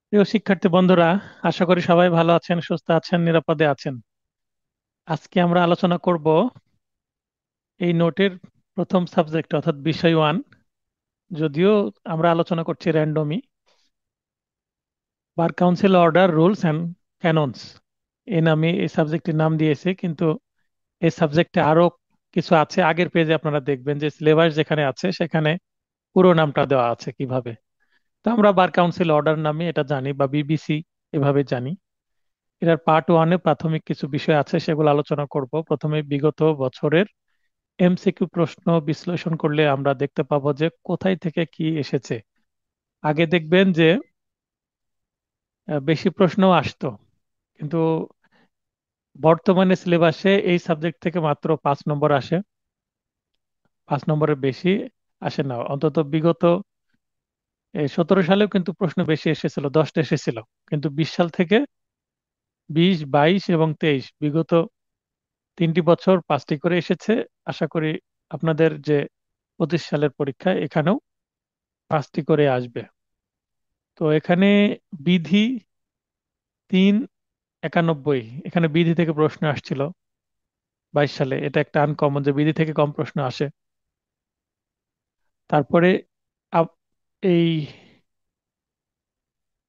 প্রিয় শিক্ষার্থী বন্ধুরা, আশা করি সবাই ভালো আছেন, সুস্থ আছেন, নিরাপদে আছেন। আজকে আমরা আলোচনা করব এই নোটের প্রথম সাবজেক্ট অর্থাৎ বিষয় ওয়ান। যদিও আমরা আলোচনা করছি র্যান্ডমই, bar council order rules and canons এই নামে এই সাবজেক্টের নাম দিয়েছে, কিন্তু এই সাবজেক্টে আরো কিছু আছে। আগের পেজে আপনারা দেখবেন যে সিলেবাস যেখানে আছে সেখানে পুরো নামটা দেওয়া আছে কিভাবে। তো আমরা বার কাউন্সিল অর্ডার নামে এটা জানি, বা বিবিসি এভাবে জানি। এটার পার্ট ওয়ানে প্রাথমিক কিছু বিষয় আছে, সেগুলো আলোচনা করব। প্রথমে বিগত বছরের এমসিকিউ প্রশ্ন বিশ্লেষণ করলে আমরা দেখতে পাবো যে কোথায় থেকে কি এসেছে। আগে দেখবেন যে বেশি প্রশ্ন আসতো, কিন্তু বর্তমানে সিলেবাসে এই সাবজেক্ট থেকে মাত্র 5 নম্বর আসে। 5 নম্বরের বেশি আসে না। অন্তত বিগত 17 সালেও কিন্তু প্রশ্ন বেশি এসেছিল, 10টা এসেছিল। কিন্তু 20 সাল থেকে 20, 22 এবং 23 বিগত 3টি বছর 5টি করে এসেছে। আশা করি আপনাদের যে 25 সালের পরীক্ষা এখানেও 5টি করে আসবে। তো এখানে বিধি 391, এখানে বিধি থেকে প্রশ্ন আসছিল 22 সালে। এটা একটা আনকমন যে বিধি থেকে কম প্রশ্ন আসে। তারপরে আপ- এই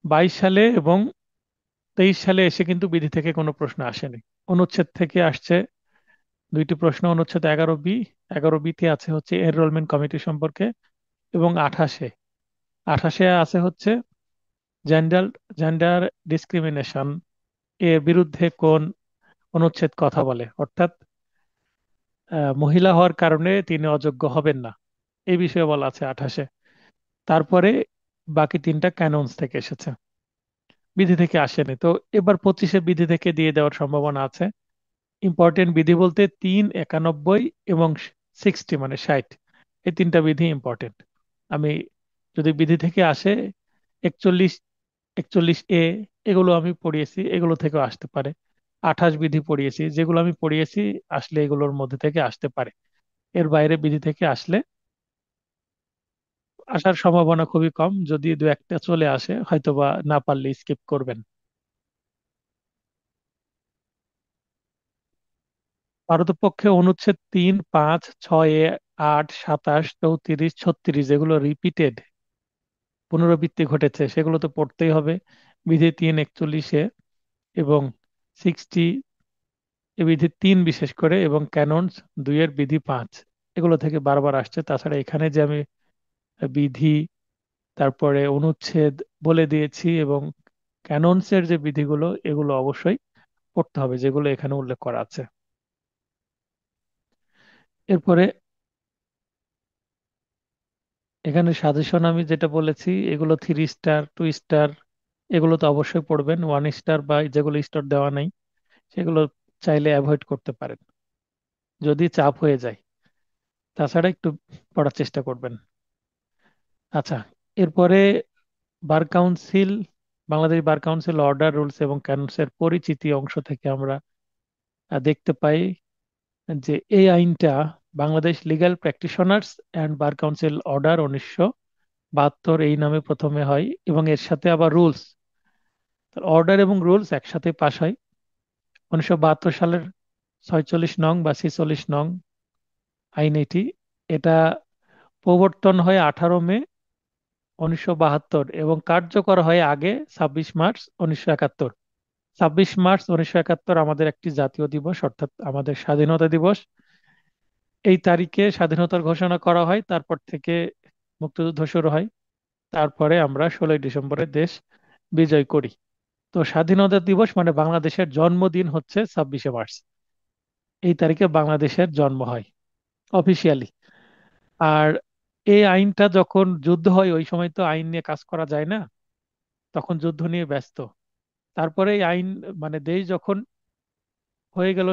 22 সালে এবং 23 সালে এসে কিন্তু বিধি থেকে কোনো প্রশ্ন আসেনি। অনুচ্ছেদ থেকে আসছে 2টি প্রশ্ন। অনুচ্ছেদ 11 বি, 11 বিতে আছে হচ্ছে এনরোলমেন্ট কমিটি সম্পর্কে, এবং 28 আছে হচ্ছে জেন্ডার জেন্ডার ডিসক্রিমিনেশন এর বিরুদ্ধে কোন অনুচ্ছেদ কথা বলে, অর্থাৎ মহিলা হওয়ার কারণে তিনি অযোগ্য হবেন না, এই বিষয়ে বলা আছে 28-এ। তারপরে বাকি 3টা ক্যাননস থেকে এসেছে, বিধি থেকে আসেনি। তো এবার 25-এ বিধি থেকে দিয়ে দেওয়ার সম্ভাবনা আছে। ইম্পর্টেন্ট বিধি বলতে 3, 91 এবং 60, মানে 60। এই 3টা বিধি ইম্পর্টেন্ট। আমি যদি বিধি থেকে আসে 41, 41 এ, এগুলো আমি পড়িয়েছি, এগুলো থেকেও আসতে পারে। 28 বিধি পড়িয়েছি, যেগুলো আমি পড়িয়েছি আসলে এগুলোর মধ্যে থেকে আসতে পারে। এর বাইরে বিধি থেকে আসলে আসার সম্ভাবনা খুবই কম। যদি দু একটা চলে আসে হয়তোবা না পারলে স্কিপ করবেন। পারতপক্ষে অনুচ্ছেদ 3, 5, 6, 8, 27, 34, 36 যেগুলো রিপিটেড, পুনরাবৃত্তি ঘটেছে, সেগুলো তো পড়তেই হবে। বিধি 3, 41-এ এবং 60, এ বিধি 3 বিশেষ করে, এবং ক্যাননস 2-এর বিধি 5, এগুলো থেকে বারবার আসছে। তাছাড়া এখানে যে আমি বিধি, তারপরে অনুচ্ছেদ বলে দিয়েছি, এবং ক্যাননসের যে বিধিগুলো, এগুলো অবশ্যই পড়তে হবে, যেগুলো এখানে উল্লেখ করা আছে। এরপরে এখানে সাজেশন আমি যেটা বলেছি, এগুলো 3 স্টার, 2 স্টার, এগুলো তো অবশ্যই পড়বেন। 1 স্টার বা যেগুলো স্টার দেওয়া নাই সেগুলো চাইলে অ্যাভয়েড করতে পারেন যদি চাপ হয়ে যায়। তাছাড়া একটু পড়ার চেষ্টা করবেন। আচ্ছা, এরপরে বার কাউন্সিল, বাংলাদেশ বার কাউন্সিল অর্ডার রুলস এবং ক্যানন্সের পরিচিতি অংশ থেকে আমরা দেখতে পাই যে এই আইনটা Bangladesh legal practitioners and bar council order 1972 এই নামে প্রথমে হয়, এবং এর সাথে আবার রুলস, অর্ডার এবং রুলস একসাথে পাশ হয় 1972 সালের 46 নং বা 46 নং আইন এটি। এটা প্রবর্তন হয় 18 মে 1972, এবং কার্যকর হয় আগে 26 মার্চ 1971। 26 মার্চ 1971 আমাদের একটি জাতীয় দিবস, অর্থাৎ আমাদের স্বাধীনতা দিবস। এই তারিখে স্বাধীনতার ঘোষণা করা হয়, তারপর থেকে মুক্তিযুদ্ধ শুরু হয়। তারপরে আমরা 16ই ডিসেম্বরে দেশ বিজয় করি। তো স্বাধীনতা দিবস মানে বাংলাদেশের জন্মদিন হচ্ছে 26শে মার্চ। এই তারিখে বাংলাদেশের জন্ম হয় অফিসিয়ালি। আর এই আইনটা যখন যুদ্ধ হয়, ওই সময় তো আইন নিয়ে কাজ করা যায় না, তখন যুদ্ধ নিয়ে ব্যস্ত। তারপরে এই আইন, মানে দেশ যখন হয়ে গেল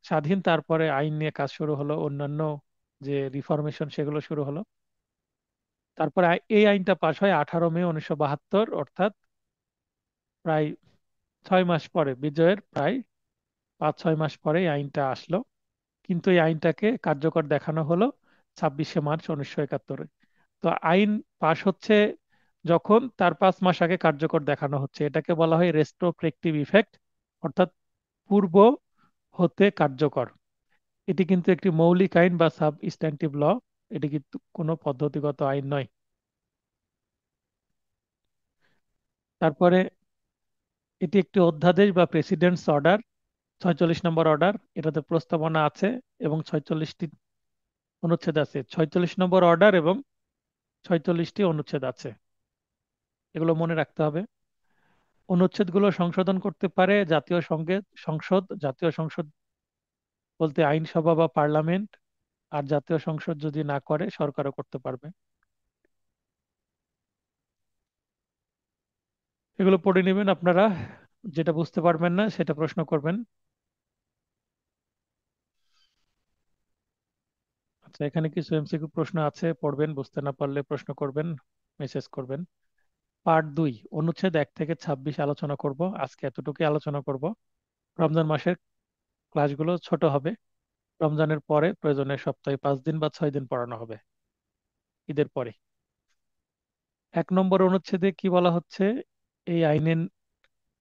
স্বাধীন, তারপরে আইন নিয়ে কাজ শুরু হলো, অন্যান্য যে রিফরমেশন সেগুলো শুরু হলো। তারপরে এই আইনটা পাশ হয় 18 মে 1972, অর্থাৎ প্রায় 6 মাস পরে, বিজয়ের প্রায় 5-6 মাস পরে এই আইনটা আসলো। কিন্তু এই আইনটাকে কার্যকর দেখানো হলো 26শে মার্চ 1971। তো আইন পাশ হচ্ছে যখন তার 5 মাস আগে কার্যকর দেখানো হচ্ছে, এটাকে বলা হয় রেস্ট্রোস্পেক্টিভ ইফেক্ট, অর্থাৎ পূর্ব হতে কার্যকর। এটি কিন্তু একটি মৌলিক আইন বা সাবস্ট্যান্টিভ ল, এটি কিন্তু কোনো পদ্ধতিগত আইন নয়। তারপরে এটি একটি অধ্যাদেশ বা প্রেসিডেন্টস অর্ডার, 46 নম্বর অর্ডার, এটাতে প্রস্তাবনা আছে এবং 46টি অনুচ্ছেদ আছে। 46 নম্বর অর্ডার এবং 46টি অনুচ্ছেদ আছে, এগুলো মনে রাখতে হবে। অনুচ্ছেদগুলো সংশোধন করতে পারে সংসদ। জাতীয় সংসদ বলতে আইনসভা বা পার্লামেন্ট, আর জাতীয় সংসদ যদি না করে সরকারও করতে পারবে। এগুলো পড়ে নেবেন আপনারা, যেটা বুঝতে পারবেন না সেটা প্রশ্ন করবেন। আচ্ছা, এখানে কিছু এমসিকিউ প্রশ্ন আছে, পড়বেন, বুঝতে না পারলে প্রশ্ন করবেন, মেসেজ করবেন। পার্ট 2, অনুচ্ছেদ 1 থেকে 26 আলোচনা করব, আজকে এতটুকুই আলোচনা করব। রমজান মাসের ক্লাসগুলো ছোট হবে, রমজানের পরে প্রয়োজনে সপ্তাহে 5 দিন বা 6 দিন পড়ানো হবে, ঈদের পরে। 1 নম্বর অনুচ্ছেদে কি বলা হচ্ছে? এই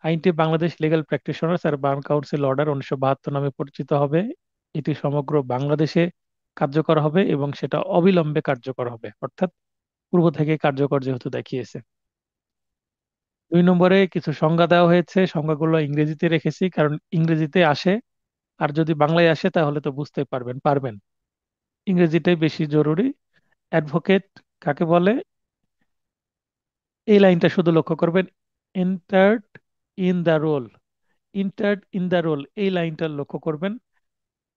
আইনটি বাংলাদেশ লিগ্যাল প্র্যাকটিশনার্স আর বার কাউন্সিল অর্ডার 1972 নামে পরিচিত হবে। এটি সমগ্র বাংলাদেশে কার্যকর হবে এবং সেটা অবিলম্বে কার্যকর হবে, অর্থাৎ পূর্ব থেকে কার্যকর যেহেতু দেখিয়েছে। 2 নম্বরে কিছু সংজ্ঞা দেওয়া হয়েছে, সংজ্ঞাগুলো ইংরেজিতে রেখেছি কারণ ইংরেজিতে আসে, আর যদি বাংলায় আসে তাহলে তো বুঝতে পারবেন। ইংরেজিটাই বেশি জরুরি। অ্যাডভোকেট কাকে বলে? এই লাইনটা শুধু লক্ষ্য করবেন, entered in the role. Entered in the role, এই লাইনটা লক্ষ্য করবেন,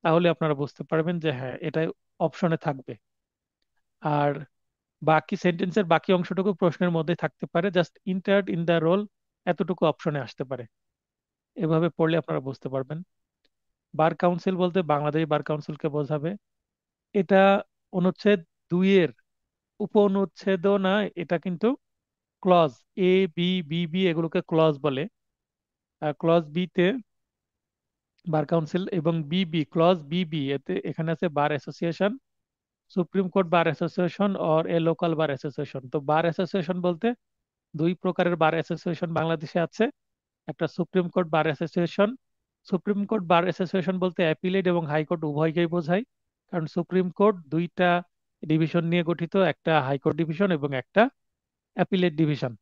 তাহলে আপনারা বুঝতে পারবেন যে হ্যাঁ, এটা অপশনে থাকবে। আর বাকি সেন্টেন্সের বাকি অংশটুকু প্রশ্নের মধ্যে থাকতে পারে, just entered in the role এতটুকু অপশনে আসতে পারে। এভাবে পড়লে আপনারা বুঝতে পারবেন। বার কাউন্সিল বলতে বাংলাদেশ বার কাউন্সিলকে বোঝাবে। এটা অনুচ্ছেদ 2 এর উপ অনুচ্ছেদও না, এটা কিন্তু clause. A, B, B, B এগুলোকে ক্লজ বলে। ক্লজ 'B' তে বার কাউন্সিল, এবং ক্লজ 'B', এতে এখানে আছে bar association, supreme court bar association or a local bar association. তো বার অ্যাসোসিয়েশন বলতে 2 প্রকারের বার অ্যাসোসিয়েশন বাংলাদেশে আছে। একটা supreme court bar association. Supreme court bar association বলতে অ্যাপিলেট এবং হাইকোর্ট উভয়কেই বোঝায়, কারণ সুপ্রিম কোর্ট 2টা ডিভিশন নিয়ে গঠিত, একটা হাইকোর্ট ডিভিশন এবং একটা অ্যাপিলেট ডিভিশন।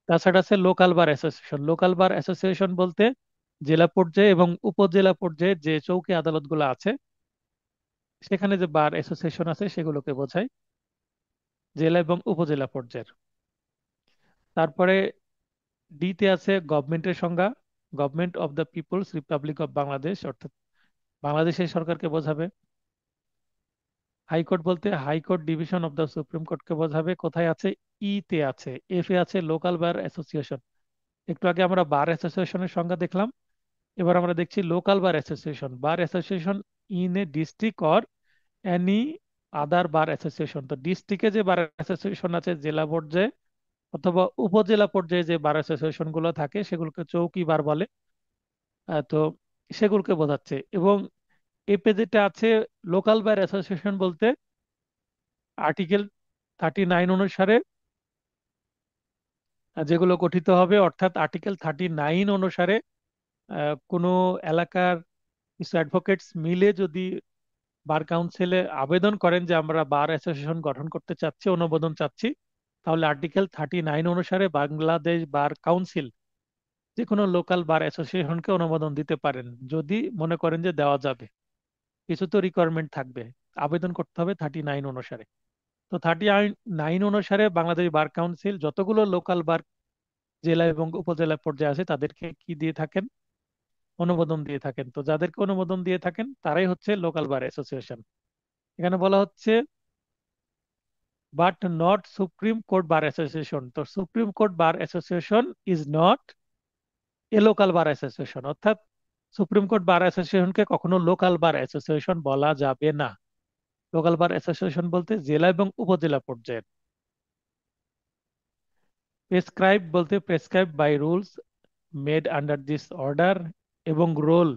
তাছাড়া আছে local bar association. Local bar association বলতে জেলা পর্যায়ে এবং উপজেলা পর্যায়ে যে চৌকি আদালতগুলো আছে সেখানে যে বার অ্যাসোসিয়েশন আছে সেগুলোকে বোঝায়, জেলা এবং উপজেলা পর্যায়ের। তারপরে D-তে আছে গভর্নমেন্টের সংজ্ঞা, government of the people's republic of Bangladesh, অর্থাৎ বাংলাদেশের সরকারকে বোঝাবে। হাইকোর্ট বলতে high court division of the supreme কোর্টকে বোঝাবে। কোথায় আছে? E-তে আছে। F-এ আছে লোকাল বার অ্যাসোসিয়েশন। একটু আগে আমরা বার অ্যাসোসিয়েশনের সংজ্ঞা দেখলাম, এবার আমরা দেখছি local bar association. Bar association in a district or any other bar association. তো ডিস্ট্রিক্টে যে বার অ্যাসোসিয়েশন আছে জেলা পর্যায়ে অথবা উপজেলা পর্যায়ে যে বার অ্যাসোসিয়েশন গুলো থাকে সেগুলোকে চৌকি বার বলে। তো সেগুলোকে বোঝাচ্ছে। এবং এই পেজেটা আছে লোকাল বার অ্যাসোসিয়েশন বলতে আর্টিকেল 39 অনুসারে যেগুলো গঠিত হবে, অর্থাৎ আর্টিকেল 39 অনুসারে কোনো এলাকার কিছু অ্যাডভোকেটস মিলে যদি বার কাউন্সিলে আবেদন করেন যে আমরা বার অ্যাসোসিয়েশন গঠন করতে চাচ্ছি, অনুমোদন চাচ্ছি, তাহলে আর্টিকেল 39 অনুসারে বাংলাদেশ বার কাউন্সিল যে কোনো লোকাল বার অ্যাসোসিয়েশনকে অনুমোদন দিতে পারেন, যদি মনে করেন যে দেওয়া যাবে। কিছু তো রিকোয়ারমেন্ট থাকবে, আবেদন করতে হবে 39 অনুসারে। তো 39 অনুসারে বাংলাদেশ বার কাউন্সিল যতগুলো লোকাল বার জেলা এবং উপজেলা পর্যায়ে আছে তাদেরকে কি দিয়ে থাকেন? অনুমোদন দিয়ে থাকেন। তো যাদেরকে অনুমোদন দিয়ে থাকেন তারাই হচ্ছে লোকাল বার অ্যাসোসিয়েশন। এখানে বলা হচ্ছে but not supreme court bar association. তো supreme court bar association is not a local bar association, অর্থাৎ সুপ্রিম কোর্ট বার অ্যাসোসিয়েশনকে কখনো লোকাল বার অ্যাসোসিয়েশন বলা যাবে না। লোকাল বার অ্যাসোসিয়েশন বলতে জেলা এবং উপজেলা পর্যায়ের। প্রেসক্রাইব বলতে prescribe by rules made under this order. এবং রোল,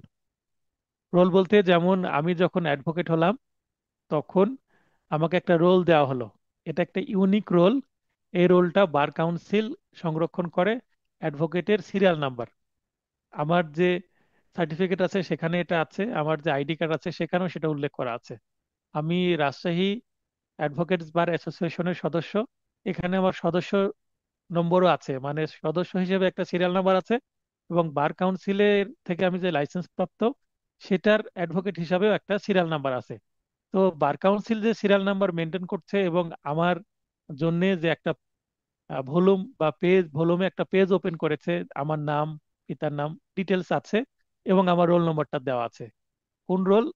রোল বলতে যেমন আমি যখন অ্যাডভোকেট হলাম তখন আমাকে একটা রোল দেওয়া হলো, এটা একটা ইউনিক রোল। এই রোলটা বার কাউন্সিল সংরক্ষণ করে অ্যাডভোকেটের সিরিয়াল নাম্বার। আমার যে সার্টিফিকেট আছে সেখানে এটা আছে, আমার যে আইডি কার্ড আছে সেখানেও সেটা উল্লেখ করা আছে। আমি রাজশাহী অ্যাডভোকেটস বার অ্যাসোসিয়েশনের সদস্য। এখানে আমার সদস্য নম্বরও আছে, মানে সদস্য হিসেবে একটা সিরিয়াল নাম্বার আছে, এবং বার কাউন্সিলের থেকে আমি যে লাইসেন্স প্রাপ্ত সেটার অ্যাডভোকেট হিসাবেও একটা সিরিয়াল নাম্বার আছে। তো বার কাউন্সিল যে সিরিয়াল নাম্বার মেনটেন করছে এবং আমার জন্য যে একটা ভলিউম বা পেজ, ভলিউমে একটা পেজ ওপেন করেছে, আমার নাম, পিতার নাম, ডিটেলস আছে, এবং আমার রোল নম্বরটা দেওয়া আছে। কোন রোল?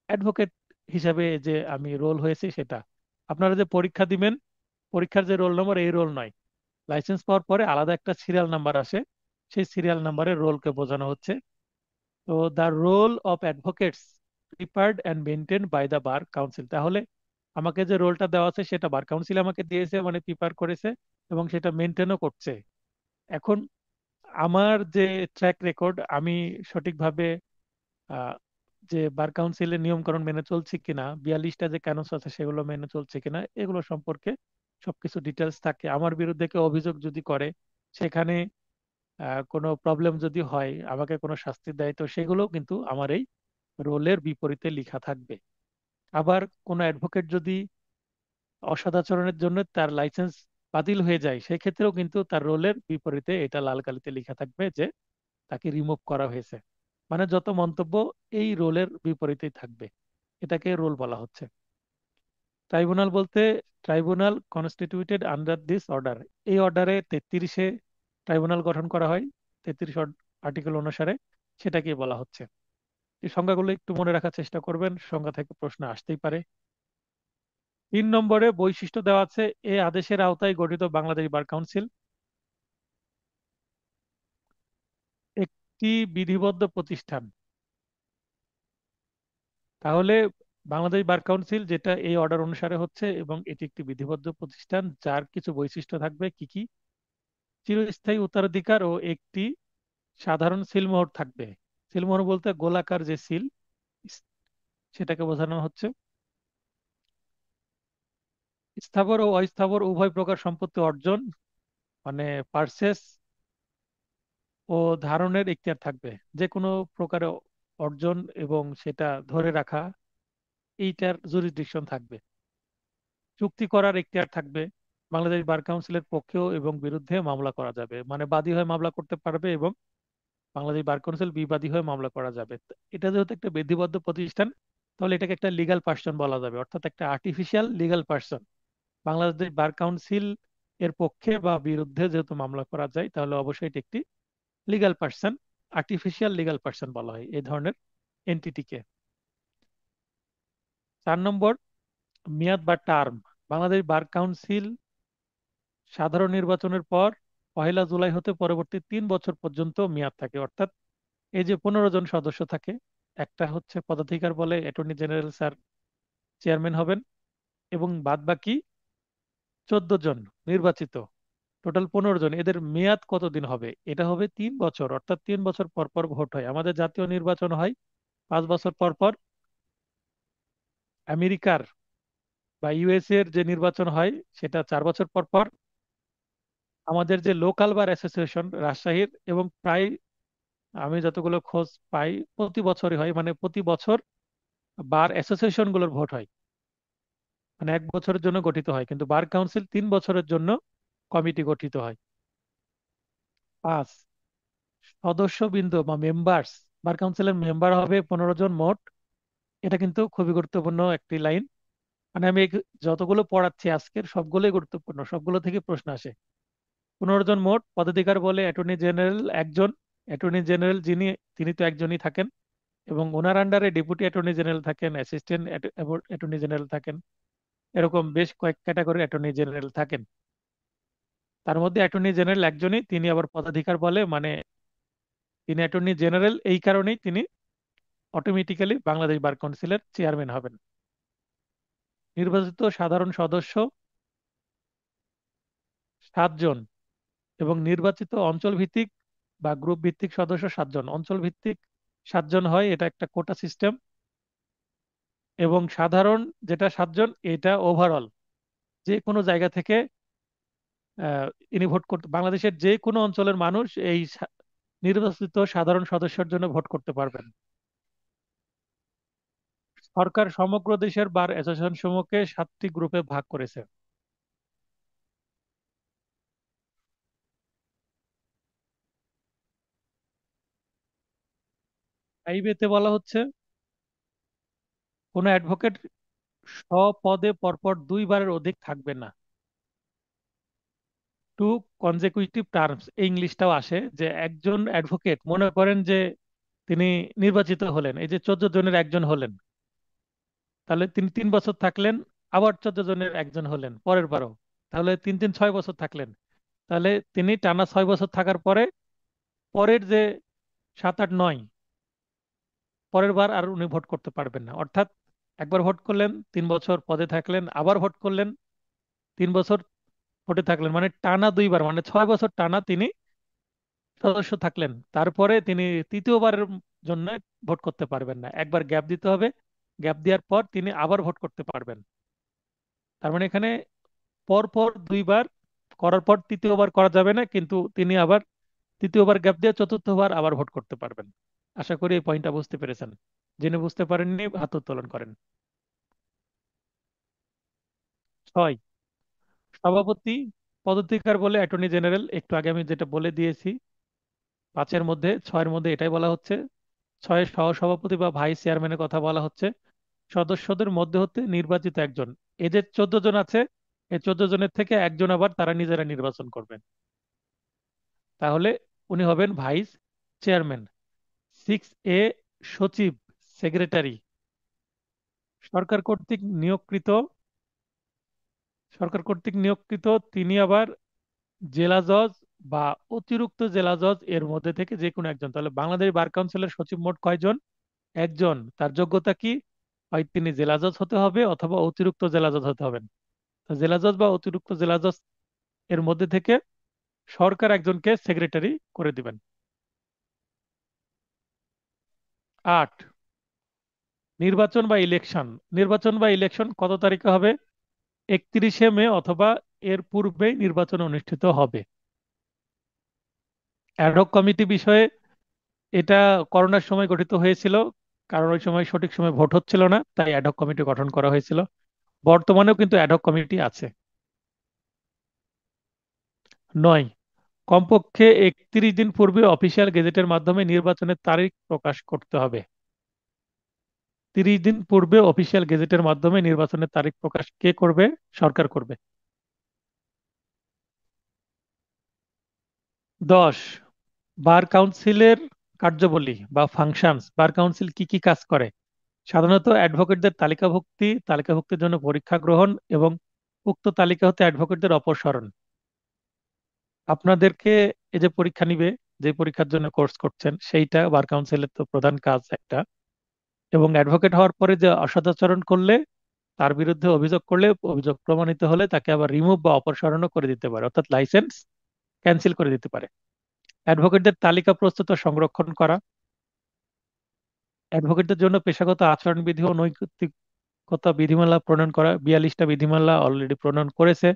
অ্যাডভোকেট হিসাবে যে আমি রোল হয়েছে সেটা। আপনারা যে পরীক্ষা দিবেন, পরীক্ষার যে রোল নম্বর এই রোল নয়, লাইসেন্স পাওয়ার পরে আলাদা একটা সিরিয়াল নাম্বার আসে, সেই সিরিয়াল নাম্বারের রোলকে বোঝানো হচ্ছে। তো the role of advocates prepared and maintain by the bar council. তাহলে আমাকে যে রোলটা দেওয়া আছে সেটা বার কাউন্সিল আমাকে দিয়েছে, মানে প্রিপার করেছে, এবং সেটা মেনটেনও করছে। এখন আমার যে ট্র্যাক রেকর্ড, আমি সঠিকভাবে আহ, যে বার কাউন্সিলের নিয়মকানুন মেনে চলছি কিনা, 42টা যে ক্যানোস আছে সেগুলো মেনে চলছে কিনা, এগুলো সম্পর্কে সবকিছু ডিটেলস থাকে। আমার বিরুদ্ধে কেউ অভিযোগ যদি করে, সেখানে কোনো প্রবলেম যদি হয়, আমাকে কোনো শাস্তি দেয়, তো সেগুলোও কিন্তু আমার এই রোলের বিপরীতে লেখা থাকবে। আবার কোনো অ্যাডভোকেট যদি অসদাচরণের জন্য তার লাইসেন্স বাতিল হয়ে যায়, সেক্ষেত্রেও কিন্তু তার রোলের বিপরীতে এটা লাল কালিতে লেখা থাকবে যে তাকে রিমুভ করা হয়েছে। মানে যত মন্তব্য এই রোলের বিপরীতেই থাকবে। এটাকে রোল বলা হচ্ছে। ট্রাইব্যুনাল বলতে tribunal constituted under this order. এই অর্ডারে 33-এ ট্রাইব্যুনাল গঠন করা হয়, 33 আর্টিকেল অনুসারে, সেটাকে বলা হচ্ছে। এই সংজ্ঞাগুলো একটু মনে রাখার চেষ্টা করবেন, সংজ্ঞা থেকে প্রশ্ন আসতেই পারে। 3 নম্বরে বৈশিষ্ট্য দেওয়া আছে, এ আদেশের আওতায় গঠিত বাংলাদেশ বার কাউন্সিল একটি বিধিবদ্ধ প্রতিষ্ঠান। তাহলে বাংলাদেশ বার কাউন্সিল যেটা এই অর্ডার অনুসারে হচ্ছে, এবং এটি একটি বিধিবদ্ধ প্রতিষ্ঠান যার কিছু বৈশিষ্ট্য থাকবে। কি কি? চিরস্থায়ী উত্তরাধিকার ও একটি সাধারণ সিলমোহর থাকবে। সিলমোহর বলতে গোলাকার যে সিল, সেটাকে বোঝানো হচ্ছে। স্থাবর ও অস্থাবর উভয় প্রকার সম্পত্তি অর্জন, মানে পারচেস ও ধারণের এখতিয়ার থাকবে। যে কোনো প্রকারে অর্জন এবং সেটা ধরে রাখা, এইটার জুরিসডিকশন থাকবে। চুক্তি করার এখতিয়ার থাকবে। বাংলাদেশ বার কাউন্সিলের পক্ষেও এবং বিরুদ্ধে মামলা করা যাবে, মানে বাদী হয়ে মামলা করতে পারবে, এবং বাংলাদেশ বার কাউন্সিল বিবাদী হয়ে মামলা করা যাবে। তো এটা যেহেতু একটা বিধিবদ্ধ প্রতিষ্ঠান, তাহলে এটাকে একটা লিগ্যাল পার্সন বলা যাবে, অর্থাৎ একটা artificial legal person. Bangladesh bar council এর পক্ষে বা বিরুদ্ধে যেহেতু মামলা করা যায়, তাহলে অবশ্যই এটি একটি legal person, artificial legal person বলা হয় এই ধরনের এন্টিটিকে। 4 নম্বর, মেয়াদ বা টার্ম। বাংলাদেশ বার কাউন্সিল সাধারণ নির্বাচনের পর 1 জুলাই হতে পরবর্তী 3 বছর পর্যন্ত মেয়াদ থাকে। অর্থাৎ এই যে 15 জন সদস্য থাকে, একটা হচ্ছে পদাধিকার বলে অ্যাটর্নি জেনারেল স্যার চেয়ারম্যান হবেন, এবং বাদ বাকি 14 জন নির্বাচিত, টোটাল 15 জন, এদের মেয়াদ কতদিন হবে? এটা হবে 3 বছর। অর্থাৎ 3 বছর পর পর ভোট হয়। আমাদের জাতীয় নির্বাচন হয় 5 বছর পর পর। আমেরিকার বা ইউএসএ এর যে নির্বাচন হয় সেটা 4 বছর পর পর। আমাদের যে লোকাল বার অ্যাসোসিয়েশন রাজশাহীর, এবং প্রায় আমি যতগুলো খোঁজ পাই প্রতি বছরই হয়, মানে প্রতি বছর বার অ্যাসোসিয়েশন গুলোর ভোট হয়, মানে 1 বছরের জন্য গঠিত হয়, কিন্তু বার কাউন্সিল 3 বছরের জন্য কমিটি গঠিত হয়। 5, সদস্যবৃন্দ বা মেম্বার্স। বার কাউন্সিলের মেম্বার হবে 15 জন মোট। এটা কিন্তু খুবই গুরুত্বপূর্ণ একটি লাইন। মানে আমি যতগুলো পড়াচ্ছি আজকের সবগুলোই গুরুত্বপূর্ণ, সবগুলো থেকে প্রশ্ন আসে। 15 জন মোট। পদাধিকার বলে অ্যাটর্নি জেনারেল একজন। অ্যাটর্নি জেনারেল যিনি, তিনি তো একজনই থাকেন, এবং ওনার আন্ডারে ডেপুটি অ্যাটর্নি জেনারেল থাকেন, অ্যাসিস্ট্যান্ট অ্যাটর্নি জেনারেল থাকেন, এরকম বেশ কয়েক ক্যাটাগরি অ্যাটর্নি জেনারেল থাকেন। তার মধ্যে অ্যাটর্নি জেনারেল একজনই, তিনি আবার পদাধিকার বলে, মানে তিনি অ্যাটর্নি জেনারেল এই কারণেই তিনি অটোমেটিক্যালি বাংলাদেশ বার কাউন্সিলের চেয়ারম্যান হবেন। নির্বাচিত সাধারণ সদস্য 7 জন, এবং নির্বাচিত অঞ্চল ভিত্তিক বা গ্রুপ ভিত্তিক সদস্য 7 জন। অঞ্চল ভিত্তিক 7 জন হয়, এটা একটা কোটা সিস্টেম, এবং সাধারণ যেটা 7 জন, এটা ওভারঅল। যে কোনো জায়গা থেকে ইনি ভোট করতে, বাংলাদেশের যে কোনো অঞ্চলের মানুষ এই নির্বাচিত সাধারণ সদস্যের জন্য ভোট করতে পারবেন। সরকার সমগ্র দেশের বার অ্যাসোসিয়েশন সমূহকে 7টি গ্রুপে ভাগ করেছে। আইবিতে বলা হচ্ছে কোনো অ্যাডভোকেট স্বপদে পরপর 2বারের অধিক থাকবে না। টু কনজিকিউটিভ টার্মস, এই ইংলিশটাও আসে, যে একজন অ্যাডভোকেট মনে করেন যে তিনি নির্বাচিত হলেন, এই যে 14 জনের একজন হলেন, তাহলে তিনি 3 বছর থাকলেন, আবার 14 জনের একজন হলেন পরের বারও, তাহলে 3 3 6 বছর থাকলেন। তাহলে তিনি টানা 6 বছর থাকার পরে পরের যে 7 8 9 পরের বার আর উনি ভোট করতে পারবেন না। অর্থাৎ একবার ভোট করলেন, 3 বছর পদে থাকলেন, আবার ভোট করলেন, 3 বছর ভোটে থাকলেন, মানে টানা 2বার, মানে 6 বছর টানা তিনি সদস্য থাকলেন। তারপরে তিনি তৃতীয়বারের জন্য ভোট করতে পারবেন না, একবার গ্যাপ দিতে হবে। গ্যাপ দেওয়ার পর তিনি আবার ভোট করতে পারবেন। তার মানে এখানে পর পর 2বার করার পর তৃতীয়বার করা যাবে না, কিন্তু তিনি আবার তৃতীয়বার গ্যাপ দিয়ে চতুর্থবার আবার ভোট করতে পারবেন। আশা করি এই পয়েন্টটা বুঝতে পেরেছেন। যিনি বুঝতে পারেননি হাত উত্তোলন করেন। 6, সভাপতি পদাধিকার বলে অ্যাটর্নি জেনারেল, একটু আগে আমি যেটা বলে দিয়েছি। 6-এর মধ্যে এটাই বলা হচ্ছে। 6 সহসভাপতি বা ভাইস চেয়ারম্যানের কথা বলা হচ্ছে। সদস্যদের মধ্যে হতে নির্বাচিত একজন। এই যে 14 জন আছে, এই 14 জনের থেকে একজন আবার তারা নিজেরা নির্বাচন করবেন। তাহলে উনি হবেন ভাইস চেয়ারম্যান। 6A, সচিব, সেক্রেটারি, সরকার কর্তৃক নিয়োগকৃত। সরকার কর্তৃক নিয়োগকৃত তিনি আবার জেলা জজ বা অতিরিক্ত জেলা জজ এর মধ্যে থেকে যে কোনো একজন। তাহলে বাংলাদেশ বার কাউন্সিলের সচিব মোট কয়জন? একজন। তার যোগ্যতা কি? হয় তিনি জেলা জজ হতে হবে অথবা অতিরিক্ত জেলা জজ হতে হবেন। তো জেলা জজ বা অতিরিক্ত জেলা জজ এর মধ্যে থেকে সরকার একজনকে সেক্রেটারি করে দিবেন। 8, নির্বাচন বা ইলেকশন। নির্বাচন বা ইলেকশন কত তারিখে হবে? 31শে মে অথবা এর পূর্বেই নির্বাচন অনুষ্ঠিত হবে। অ্যাডহক কমিটি বিষয়ে, এটা করোনার সময় গঠিত হয়েছিল, কারণ ওই সময় সঠিক সময় ভোট হচ্ছিল না, তাই অ্যাডহক কমিটি গঠন করা হয়েছিল। বর্তমানেও কিন্তু অ্যাডহক কমিটি আছে। 9, কমপক্ষে 31 দিন পূর্বে অফিসিয়াল গেজেটের মাধ্যমে নির্বাচনের তারিখ প্রকাশ করতে হবে। 30 দিন পূর্বে অফিসিয়াল গেজেটের মাধ্যমে নির্বাচনের তারিখ প্রকাশ কে করবে? সরকার করবে। 10, বার কাউন্সিলের কার্যাবলী বা ফাংশনস। বার কাউন্সিল কি কি কাজ করে? সাধারণত অ্যাডভোকেটদের তালিকাভুক্তির জন্য পরীক্ষা গ্রহণ এবং উক্ত তালিকা হতে অ্যাডভোকেটদের অপসারণ। আপনাদেরকে এই যে পরীক্ষা নিবে, যে পরীক্ষার জন্য কোর্স করছেন, সেইটা বার কাউন্সিলের তো প্রধান কাজ একটা। এবং অ্যাডভোকেট হওয়ার পরে যে অসদাচরণ করলে, তার বিরুদ্ধে অভিযোগ করলে, অভিযোগ প্রমাণিত হলে তাকে আবার রিমুভ বা অপসারণও করে দিতে পারে, অর্থাৎ লাইসেন্স ক্যান্সেল করে দিতে পারে। অ্যাডভোকেটদের তালিকা প্রস্তুত ও সংরক্ষণ করা। অ্যাডভোকেটদের জন্য পেশাগত আচরণবিধি ও নৈতিকতা বিধিমালা প্রণয়ন করা। 42টা বিধিমালা অলরেডি প্রণয়ন করেছে,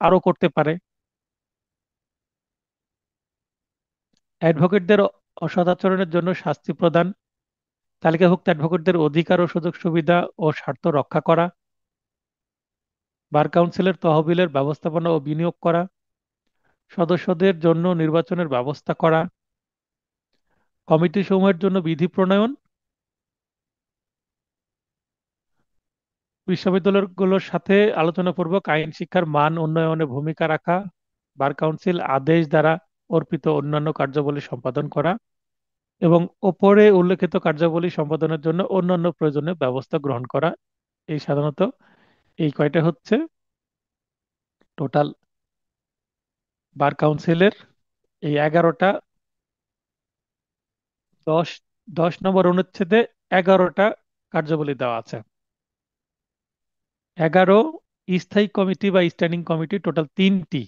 আরো করতে পারে। অ্যাডভোকেটদের অসৎ আচরণের জন্য শাস্তি প্রদান। তালিকাভুক্ত অ্যাডভোকেটদের অধিকার ও সুযোগ সুবিধা ও স্বার্থ রক্ষা করা। বার কাউন্সিলের তহবিলের ব্যবস্থাপনা ও বিনিয়োগ করা। সদস্যদের জন্য নির্বাচনের ব্যবস্থা করা। কমিটি সমূহের জন্য বিধি প্রণয়ন। বিশ্ববিদ্যালয়গুলোর সাথে আলোচনাপূর্বক আইন শিক্ষার মান উন্নয়নে ভূমিকা রাখা। বার কাউন্সিল আদেশ দ্বারা অর্পিত অন্যান্য কার্যাবলী সম্পাদন করা এবং ওপরে উল্লেখিত কার্যাবলী সম্পাদনের জন্য অন্যান্য প্রয়োজনীয় ব্যবস্থা গ্রহণ করা। এই সাধারণত এই কয়টা হচ্ছে টোটাল বার কাউন্সিলের এই 11টা। 10 10 নম্বর অনুচ্ছেদে 11টা কার্যাবলী দেওয়া আছে। 11, স্থায়ী কমিটি বা স্ট্যান্ডিং কমিটি টোটাল 3টি।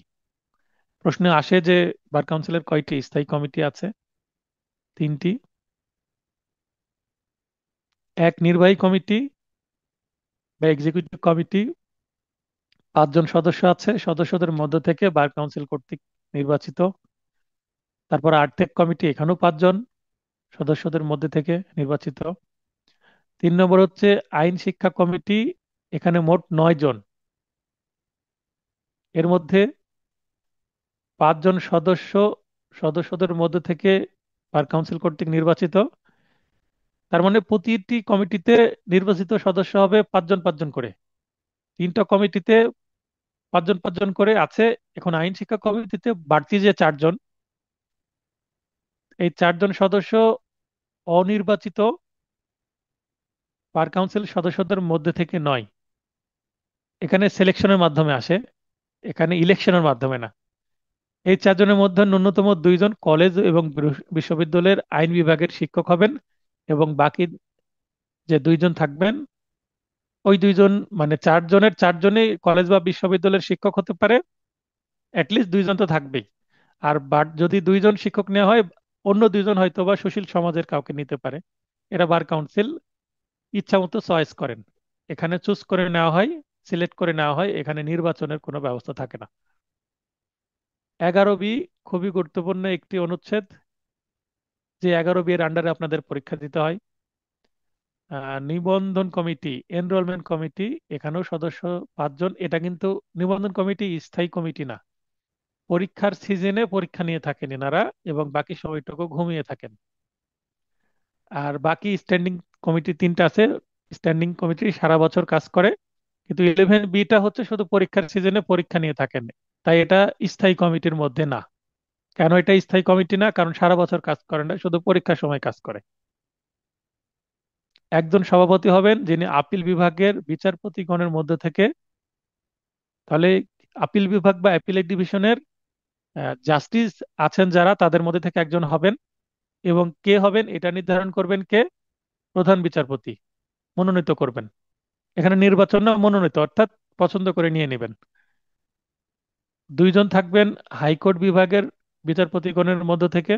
প্রশ্নে আসে যে বার কাউন্সিলের কয়টি স্থায়ী কমিটি আছে? 3টি। এক, নির্বাহী কমিটি বা এক্সিকিউটিভ কমিটি। 5 জন সদস্য আছে, সদস্যদের মধ্য থেকে বার কাউন্সিল কর্তৃক নির্বাচিত। তারপর আর্থিক কমিটি, এখানেও 5 জন সদস্যদের মধ্যে থেকে নির্বাচিত। 3 নম্বর হচ্ছে আইন শিক্ষা কমিটি, এখানে মোট 9 জন। এর মধ্যে 5 জন সদস্যদের মধ্যে থেকে বার কাউন্সিল কর্তৃক নির্বাচিত। তার মানে প্রতিটি কমিটিতে নির্বাচিত সদস্য হবে 5 জন 5 জন করে। 3টা কমিটিতে 5 জন 5 জন করে আছে। এখন আইন শিক্ষা কমিটিতে বাড়তি যে 4 জন, এই 4 জন সদস্য অনির্বাচিত, বার কাউন্সিল সদস্যদের মধ্যে থেকে নয়। এখানে সিলেকশনের মাধ্যমে আসে, এখানে ইলেকশনের মাধ্যমে না। এই 4 জনের মধ্যে ন্যূনতম 2 জন কলেজ এবং বিশ্ববিদ্যালয়ের আইন বিভাগের শিক্ষক হবেন, এবং বাকি যে 2 জন থাকবেন, ওই 2 জন মানে 4 জনের 4 জনই কলেজ বা বিশ্ববিদ্যালয়ের শিক্ষক হতে পারে। অ্যাটলিস্ট 2 জন তো থাকবেই। আর বাট যদি 2 জন শিক্ষক নেওয়া হয়, অন্য 2 জন হয়তো বা সুশীল সমাজের কাউকে নিতে পারে। এরা বার কাউন্সিল ইচ্ছা মতো চয়েস করেন। এখানে চুজ করে নেওয়া হয়, সিলেক্ট করে নেওয়া হয়, এখানে নির্বাচনের কোনো ব্যবস্থা থাকে না। 11 বি খুবই গুরুত্বপূর্ণ একটি অনুচ্ছেদ, যে 11 বি এর আন্ডারে আপনাদের পরীক্ষা দিতে হয়। নিবন্ধন কমিটি, এনরোলমেন্ট কমিটি, এখানেও সদস্য 5 জন। এটা কিন্তু নিবন্ধন কমিটি স্থায়ী কমিটি না। পরীক্ষার সিজনে পরীক্ষা নিয়ে থাকেন এনারা, এবং বাকি সময়টুকু ঘুমিয়ে থাকেন। আর বাকি স্ট্যান্ডিং কমিটি 3টা আছে। স্ট্যান্ডিং কমিটি সারা বছর কাজ করে, কিন্তু 11 বিটা হচ্ছে শুধু পরীক্ষার সিজনে পরীক্ষা নিয়ে থাকেন। তাই এটা স্থায়ী কমিটির মধ্যে না। কেন এটা স্থায়ী কমিটি না? কারণ সারা বছর কাজ করে না, শুধু পরীক্ষার সময় কাজ করে। একজন সভাপতি হবেন, যিনি আপিল বিভাগের বিচারপতিগণের মধ্যে থেকে, তাহলে আপিল বিভাগ বা অ্যাপিলেট ডিভিশনের জাস্টিস আছেন যারা, তাদের মধ্যে থেকে একজন হবেন। এবং কে হবেন এটা নির্ধারণ করবেন কে? প্রধান বিচারপতি মনোনীত করবেন। এখানে নির্বাচন না, মনোনীত, অর্থাৎ পছন্দ করে নিয়ে নেবেন। 2 জন থাকবেন হাইকোর্ট বিভাগের বিচারপতিগণের মধ্য থেকে।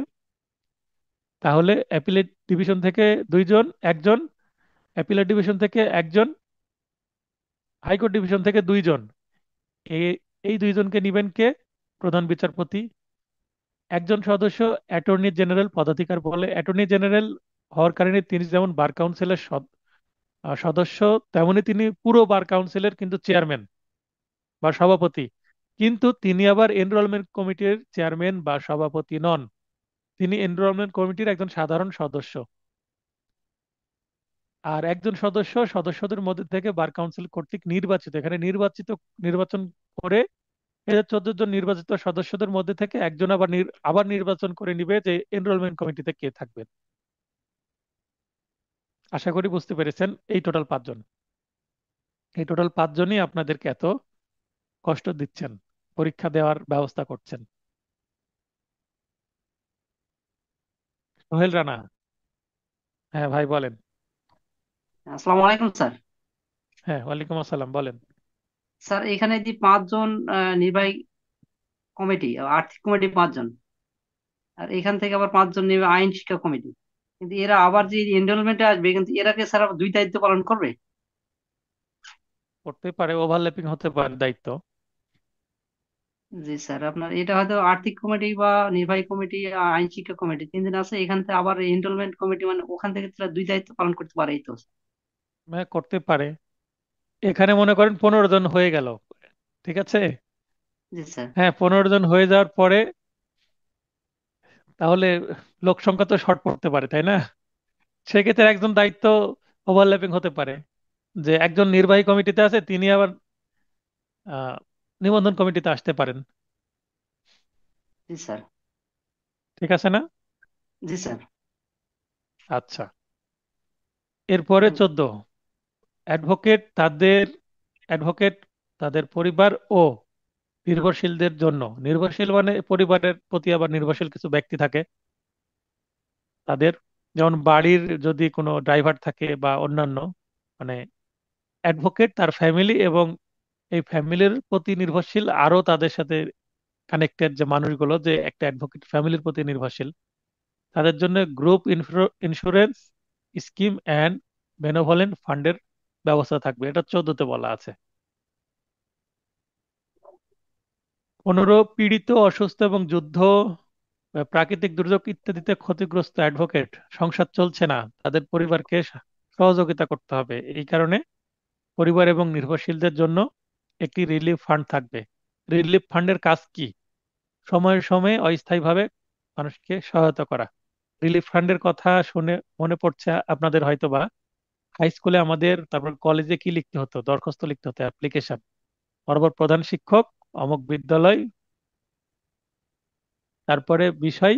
তাহলে অ্যাপিলেট ডিভিশন থেকে 2 জন, একজন অ্যাপিলেট ডিভিশন থেকে একজন, হাইকোর্ট ডিভিশন থেকে 2 জন। এই এই 2 জনকে নিবেন কে? প্রধান বিচারপতি। একজন সদস্য অ্যাটর্নি জেনারেল পদাধিকার বলে। অ্যাটর্নি জেনারেল হওয়ার কারণে তিনি যেমন বার কাউন্সিলের সদস্য, তেমনি তিনি পুরো বার কাউন্সিলের কিন্তু চেয়ারম্যান বা সভাপতি। কিন্তু তিনি আবার এনরোলমেন্ট কমিটির চেয়ারম্যান বা সভাপতি নন। তিনি এনরোলমেন্ট কমিটির একজন সাধারণ সদস্য। আর একজন সদস্যদের মধ্যে থেকে বার কাউন্সিল কর্তৃক নির্বাচিত, এখানে নির্বাচন করে, এই যে 14 জন নির্বাচিত সদস্যদের মধ্যে থেকে একজন আবার নির্বাচন করে নিবে যে এনরোলমেন্ট কমিটিতে কে থাকবে। আশা করি বুঝতে পেরেছেন। এই টোটাল 5 জনই আপনাদেরকে এত কষ্ট দিচ্ছেন, পরীক্ষা দেওয়ার ব্যবস্থা করছেন। সোহেল রানা। হ্যাঁ ভাই, বলেন। আসসালামু আলাইকুম স্যার। হ্যাঁ, ওয়ালাইকুম আসসালাম, বলেন। স্যার এখানে যে 5 জন নির্বাহী কমিটি, আর্থিক কমিটি 5 জন, আর এখান থেকে আবার 5 জন নেবে আইন শিক্ষা কমিটি। কিন্তু এরা আবার যে এনরোলমেন্টে আসবে, কিন্তু এরা কি স্যার আবার দুই দায়িত্ব পালন করবে? করতে পারে, ওভারল্যাপিং হতে পারে দায়িত্ব। জি স্যার, আপনার এটা হয়তো আর্থিক কমিটি বা নির্বাহী কমিটি, আইন শিক্ষা কমিটি 3 দিন আছে, এখান থেকে আবার এনরোলমেন্ট কমিটি, মানে ওখান থেকে তারা দুই দায়িত্ব পালন করতে পারে, এই তো। হ্যাঁ, করতে পারে। এখানে মনে করেন 15 জন হয়ে গেল, ঠিক আছে? জি স্যার। হ্যাঁ, 15 জন হয়ে যাওয়ার পরে তাহলে লোক সংখ্যা তো শর্ট পড়তে পারে, তাই না? সেক্ষেত্রে একজন দায়িত্ব ওভারল্যাপিং হতে পারে, যে একজন নির্বাহী কমিটিতে আছে, তিনি আবার আহ, নিবন্ধন কমিটিতে আসতে পারেন। জি স্যার। ঠিক আছে না? জি স্যার। আচ্ছা। এরপরে হুম। 14, অ্যাডভোকেট তাদের অ্যাডভোকেট তাদের পরিবার ও নির্ভরশীলদের জন্য। নির্ভরশীল মানে পরিবারের প্রতি আবার নির্ভরশীল কিছু ব্যক্তি থাকে তাদের, যেমন বাড়ির যদি কোনো ড্রাইভার থাকে বা অন্যান্য, মানে অ্যাডভোকেট তার ফ্যামিলি এবং এই ফ্যামিলির প্রতি নির্ভরশীল আরো তাদের সাথে কানেক্টেড যে মানুষগুলো, যে একটা অ্যাডভোকেট ফ্যামিলির প্রতি নির্ভরশীল, তাদের জন্য group insurance scheme and benevolent ফান্ডের ব্যবস্থা থাকবে। এটা 14তে বলা আছে। অনুরূপ পীড়িত, অসুস্থ এবং যুদ্ধ, প্রাকৃতিক দুর্যোগ ইত্যাদিতে ক্ষতিগ্রস্ত অ্যাডভোকেট, সংসার চলছে না, তাদের পরিবারকে সহযোগিতা করতে হবে। এই কারণে পরিবার এবং নির্ভরশীলদের জন্য একটি রিলিফ ফান্ড থাকবে। রিলিফ ফান্ডের কাজ কি? সময়ে সময়ে অস্থায়ীভাবে মানুষকে সহায়তা করা। রিলিফ ফান্ডের কথা শুনে মনে পড়ছে আপনাদের হয়তোবা হাই স্কুলে আমাদের, তারপর কলেজে কি লিখতে হতো, দরখাস্ত লিখতে হতো, অ্যাপ্লিকেশন, বরাবর প্রধান শিক্ষক, অমুক বিদ্যালয়, তারপরে বিষয়,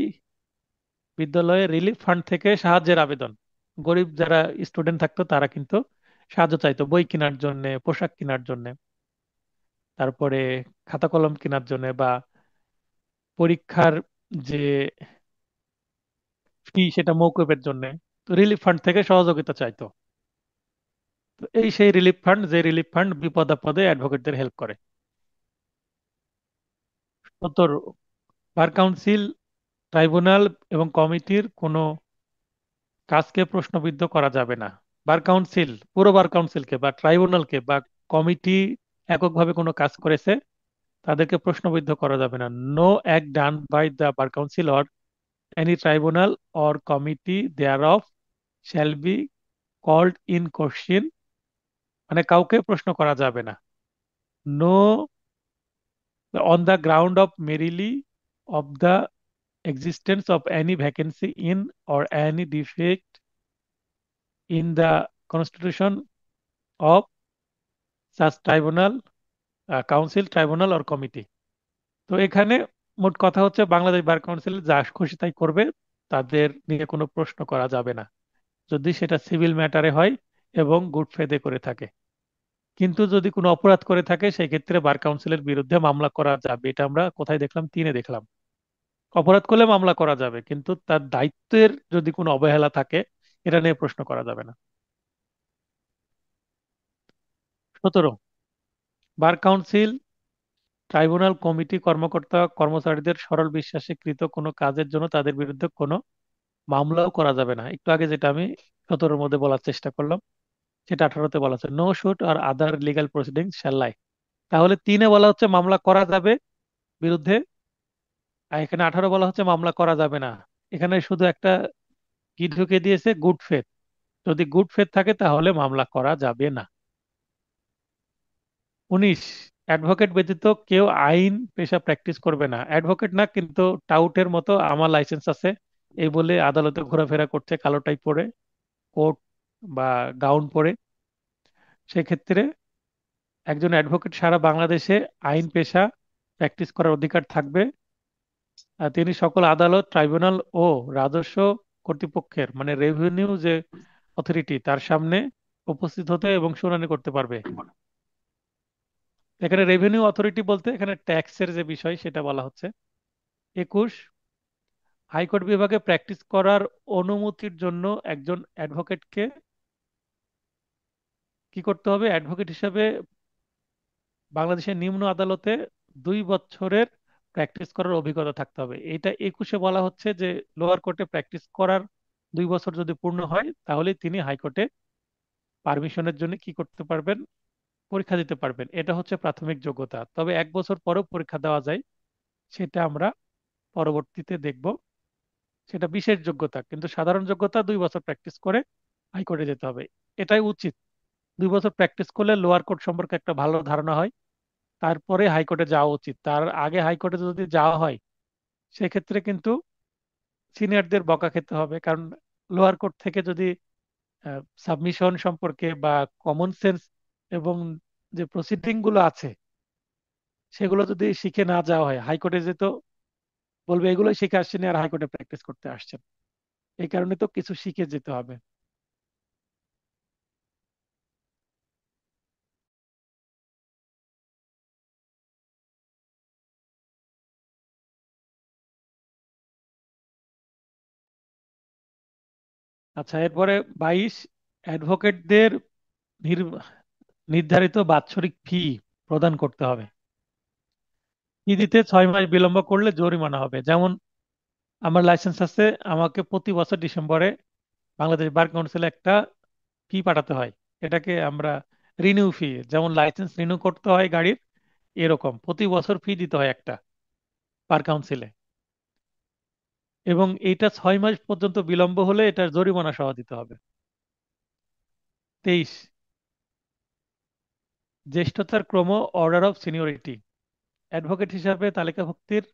বিদ্যালয়ে রিলিফ ফান্ড থেকে সাহায্যের আবেদন। গরিব যারা স্টুডেন্ট থাকতো তারা কিন্তু সাহায্য চাইতো বই কেনার জন্য, পোশাক কেনার জন্য, তারপরে খাতা কলম কেনার জন্য, বা পরীক্ষার যে ফি সেটা মৌকুবের জন্য। তো রিলিফ ফান্ড থেকে সহযোগিতা চাইতো। তো এই সেই রিলিফ ফান্ড, যে রিলিফ ফান্ড বিপদ আপদে অ্যাডভোকেটদের হেল্প করে। 17, বার কাউন্সিল, ট্রাইব্যুনাল এবং কমিটির কোনো কাজকে প্রশ্নবিদ্ধ করা যাবে না। বার কাউন্সিল, পুরো বার কাউন্সিলকে বা ট্রাইব্যুনালকে বা কমিটি এককভাবে কোনো কাজ করেছে তাদেরকে প্রশ্নবিদ্ধ করা যাবে না। No act done by the bar council or any tribunal or committee thereof shall be called in question, মানে কাউকে প্রশ্ন করা যাবে না। No on the ground of merely of the existence of any vacancy in or any defect in the constitution of such tribunal, council, tribunal or committee। তো এখানে মোট কথা হচ্ছে বাংলাদেশ বার কাউন্সিল যা খুশি তাই করবে, তাদের নিয়ে কোনো প্রশ্ন করা যাবে না যদি সেটা সিভিল ম্যাটারে হয় এবং গুড ফেদে করে থাকে। কিন্তু যদি কোনো অপরাধ করে থাকে সেই ক্ষেত্রে বার কাউন্সিলের বিরুদ্ধে মামলা করা যাবে। এটা আমরা কোথায় দেখলাম? 3-এ দেখলাম। অপরাধ করলে মামলা করা যাবে, কিন্তু তার দায়িত্বের যদি কোনো অবহেলা থাকে এটা নিয়ে প্রশ্ন করা যাবে না। 17, বার কাউন্সিল, ট্রাইব্যুনাল, কমিটি কর্মকর্তা কর্মচারীদের সরল বিশ্বাসে কৃত কোনো কাজের জন্য তাদের বিরুদ্ধে কোনো মামলাও করা যাবে না। একটু আগে যেটা আমি 17-এর মধ্যে বলার চেষ্টা করলাম সেটা 18-তে বলা আছে, নো শুট আর আদার লিগাল প্রসিডিংস শ্যাল লাই। তাহলে 3-এ বলা হচ্ছে মামলা করা যাবে বিরুদ্ধে, আর এখানে 18 বলা হচ্ছে মামলা করা যাবে না। এখানে শুধু একটা কি ঢুকে দিয়েছে, গুড ফেথ। যদি গুড ফেথ থাকে তাহলে মামলা করা যাবে না। 19, অ্যাডভোকেট ব্যতীত কেউ আইন পেশা প্র্যাকটিস করবে না। অ্যাডভোকেট না কিন্তু টাউটের মতো আমার লাইসেন্স আছে এই বলে আদালতে ঘোরাফেরা করছে কালো টাই পরে, কোট বা গাউন পরে, সেক্ষেত্রে একজন অ্যাডভোকেট সারা বাংলাদেশে আইন পেশা প্র্যাকটিস করার অধিকার থাকবে। আর তিনি সকল আদালত, ট্রাইব্যুনাল ও রাজস্ব কর্তৃপক্ষের, মানে রেভিনিউ যে অথরিটি, তার সামনে উপস্থিত হতে এবং শুনানি করতে পারবে। এখানে রেভিনিউ অথরিটি বলতে এখানে ট্যাক্সের যে বিষয় সেটা বলা হচ্ছে। 21, হাইকোর্ট বিভাগে প্র্যাকটিস করার অনুমতির জন্য একজন অ্যাডভোকেটকে কি করতে হবে? অ্যাডভোকেট হিসেবে বাংলাদেশের নিম্ন আদালতে 2 বছরের প্র্যাকটিস করার অভিজ্ঞতা থাকতে হবে। এটা 21-এ বলা হচ্ছে যে লোয়ার কোর্টে প্র্যাকটিস করার 2 বছর যদি পূর্ণ হয় তাহলে তিনি হাইকোর্টে পারমিশনের জন্য কি করতে পারবেন? পরীক্ষা দিতে পারবেন। এটা হচ্ছে প্রাথমিক যোগ্যতা। তবে 1 বছর পরেও পরীক্ষা দেওয়া যায়, সেটা আমরা পরবর্তীতে দেখব। সেটা বিশেষ যোগ্যতা, কিন্তু সাধারণ যোগ্যতা 2 বছর প্র্যাকটিস করে হাইকোর্টে যেতে হবে। এটাই উচিত। 2 বছর প্র্যাকটিস করলে লোয়ার কোর্ট সম্পর্কে একটা ভালো ধারণা হয়, তারপরে হাইকোর্টে যাওয়া উচিত। তার আগে হাইকোর্টে যদি যাওয়া হয় সেক্ষেত্রে কিন্তু সিনিয়রদের বকা খেতে হবে, কারণ লোয়ার কোর্ট থেকে যদি সাবমিশন সম্পর্কে বা কমন সেন্স এবং যে প্রসিডিং গুলো আছে সেগুলো যদি শিখে না যাওয়া হয়, হাইকোর্টে যেত বলবে এগুলোই শিখে আসছেন আর হাইকোর্টে প্র্যাকটিস করতে আসছেন। এই কারণে তো কিছু শিখে যেতে হবে। আচ্ছা, এরপরে 22, অ্যাডভোকেটদের নির্ধারিত বাৎসরিক ফি প্রদান করতে হবে। ফি দিতে 6 মাস বিলম্ব করলে জরিমানা হবে। যেমন আমার লাইসেন্স আছে, আমাকে প্রতি বছর ডিসেম্বরে বাংলাদেশ বার কাউন্সিলে একটা ফি পাঠাতে হয়। এটাকে আমরা রিনিউ ফি, যেমন লাইসেন্স রিনিউ করতে হয় গাড়ির, এরকম প্রতি বছর ফি দিতে হয় একটা পার কাউন্সিলে। এবং এইটা 6 মাস পর্যন্ত বিলম্ব হলে এটা জরিমানা সহ দিতে হবে। 23, জ্যেষ্ঠতার ক্রম, অর্ডার অফ সিনিয়রিটি, অ্যাডভোকেট হিসাবে তালিকাভুক্তির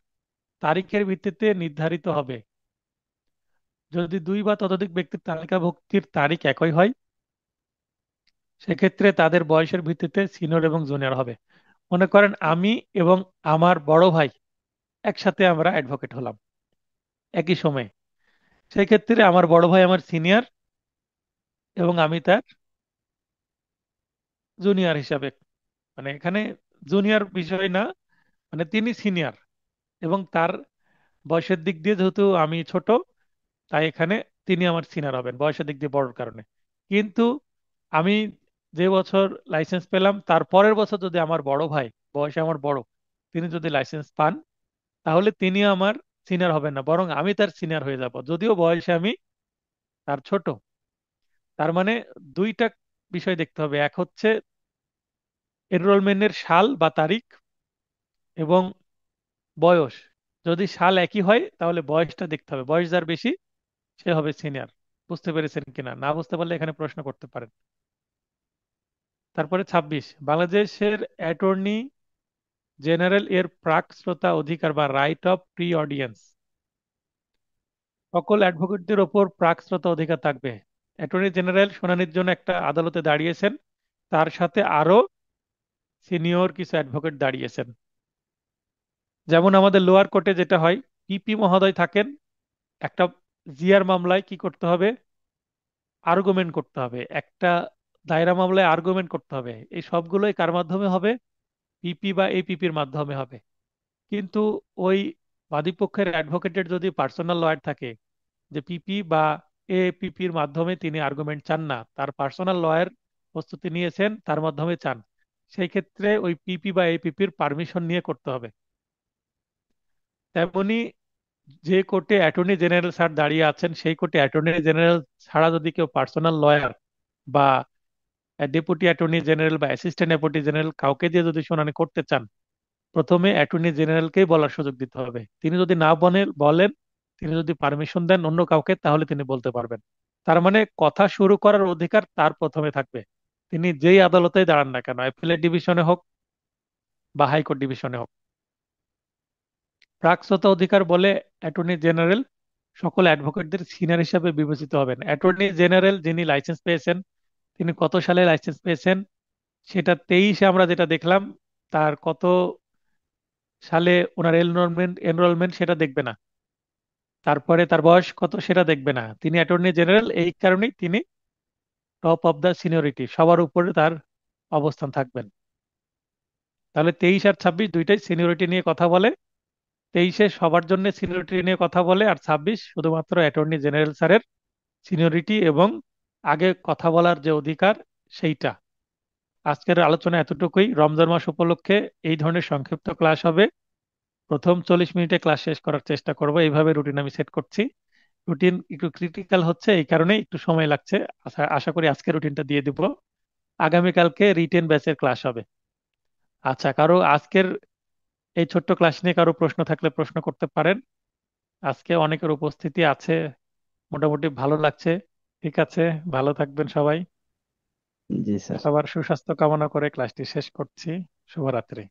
তারিখের ভিত্তিতে নির্ধারিত হবে। যদি দুই বা ততোধিক ব্যক্তির তালিকাভুক্তির তারিখ একই হয়, সেক্ষেত্রে তাদের বয়সের ভিত্তিতে সিনিয়র এবং জুনিয়র হবে। মনে করেন আমি এবং আমার বড় ভাই একসাথে আমরা অ্যাডভোকেট হলাম একই সময়ে, সেই ক্ষেত্রে আমার বড় ভাই আমার সিনিয়র এবং আমি তার জুনিয়র হিসাবে, মানে এখানে জুনিয়র বিষয় না, মানে তিনি সিনিয়র এবং তার বয়সের দিক দিয়ে যেহেতু আমি ছোট, তাই এখানে তিনি আমার সিনিয়র হবেন বয়সের দিক দিয়ে বড়র কারণে। কিন্তু আমি যে বছর লাইসেন্স পেলাম তার পরের বছর যদি আমার বড় ভাই, বয়সে আমার বড়, তিনি যদি লাইসেন্স পান, তাহলে তিনি আমার সিনিয়র হবেন না, বরং আমি তার সিনিয়র হয়ে যাব, যদিও বয়সে আমি তার ছোট। তার মানে দুইটা বিষয় দেখতে হবে, এক হচ্ছে এনরোলমেন্টের সাল বা তারিখ এবং বয়স। যদি সাল একই হয় তাহলে বয়সটা দেখতে হবে, বয়স যার বেশি সে হবে সিনিয়র। বুঝতে পেরেছেন কিনা? না বুঝতে পারলে এখানে প্রশ্ন করতে পারেন। তারপরে 26, বাংলাদেশের অ্যাটর্নি জেনারেল এর প্রাক শ্রোতা অধিকার বা রাইট অফ প্রি অডিয়েন্স। সকল অ্যাডভোকেটদের ওপর প্রাক শ্রোতা অধিকার থাকবে। অ্যাটর্নি জেনারেল শুনানির জন্য একটা আদালতে দাঁড়িয়েছেন, তার সাথে আরো সিনিয়র কিছু অ্যাডভোকেট দাঁড়িয়েছেন। যেমন আমাদের লোয়ার কোর্টে যেটা হয়, পিপি মহোদয় থাকেন, একটা জিআর মামলায় কি করতে হবে, আর্গুমেন্ট করতে হবে, একটা দায়রা মামলায় আর্গুমেন্ট করতে হবে, এই সবগুলোই কার মাধ্যমে হবে? পিপি বা এপিপির মাধ্যমে হবে। কিন্তু ওই বাদীপক্ষের অ্যাডভোকেটের যদি পার্সোনাল লয়ার থাকে, যে পিপি বা এপিপির মাধ্যমে তিনি আর্গুমেন্ট চান না, তার পার্সোনাল লয়ার প্রস্তুতি নিয়েছেন তার মাধ্যমে চান, সেই ক্ষেত্রে ওই পিপি বা এপিপির পারমিশন নিয়ে করতে হবে। তেমনি যে কোর্টে অ্যাটর্নি জেনারেল স্যার দাঁড়িয়ে আছেন, সেই কোর্টে অ্যাটর্নি জেনারেল ছাড়া যদি কেউ পার্সোনাল লয়ার বা ডেপুটি অ্যাটর্নি জেনারেল বা অ্যাসিস্ট্যান্ট ডেপুটি জেনারেল কাউকে দিয়ে যদি শুনানি করতে চান, প্রথমে অ্যাটর্নি জেনারেলকেই বলার সুযোগ দিতে হবে। তিনি যদি না বলেন, তিনি যদি পারমিশন দেন অন্য কাউকে, তাহলে তিনি বলতে পারবেন। তার মানে কথা শুরু করার অধিকার তার প্রথমে থাকবে, তিনি যেই আদালতেই দাঁড়ান না কেন, অ্যাপিলেট ডিভিশনে হোক বা হাইকোর্ট ডিভিশনে হোক। প্রাকশ্রোতা অধিকার বলে অ্যাটর্নি জেনারেল সকল অ্যাডভোকেটদের সিনিয়র হিসাবে বিবেচিত হবেন। অ্যাটর্নি জেনারেল যিনি লাইসেন্স পেয়েছেন, তিনি কত সালে লাইসেন্স পেয়েছেন সেটা 23-এ আমরা যেটা দেখলাম, তার কত সালে ওনার এনরোলমেন্ট সেটা দেখবে না, তারপরে তার বয়স কত সেটা দেখবে না। তিনি অ্যাটর্নি জেনারেল, এই কারণেই তিনি টপ অফ দা সিনিয়রিটি, সবার উপরে তার অবস্থান থাকবেন। তাহলে 23 আর 26 দুইটাই সিনিয়রিটি নিয়ে কথা বলে। 23-এ সবার জন্য সিনিয়রিটি নিয়ে কথা বলে, আর 26 শুধুমাত্র অ্যাটর্নি জেনারেল স্যারের সিনিয়রিটি এবং আগে কথা বলার যে অধিকার সেইটা। আজকের আলোচনা এতটুকুই। রমজান মাস উপলক্ষে এই ধরনের সংক্ষিপ্ত ক্লাস হবে, প্রথম 40 মিনিটে ক্লাস শেষ করার চেষ্টা করব, এইভাবে রুটিন আমি সেট করছি। রুটিন একটু ক্রিটিক্যাল হচ্ছে, এই কারণে একটু সময় লাগছে। আশা আশা করি আজকে রুটিনটা দিয়ে দিব। আগামীকালকে রিটেন ব্যাচের ক্লাস হবে। আচ্ছা, কারো আজকের এই ছোট্ট ক্লাস নিয়ে কারো প্রশ্ন থাকলে প্রশ্ন করতে পারেন। আজকে অনেকের উপস্থিতি আছে, মোটামুটি ভালো লাগছে। ঠিক আছে, ভালো থাকবেন সবাই। জি স্যার। সবার সুস্বাস্থ্য কামনা করে ক্লাসটি শেষ করছি। শুভরাত্রি।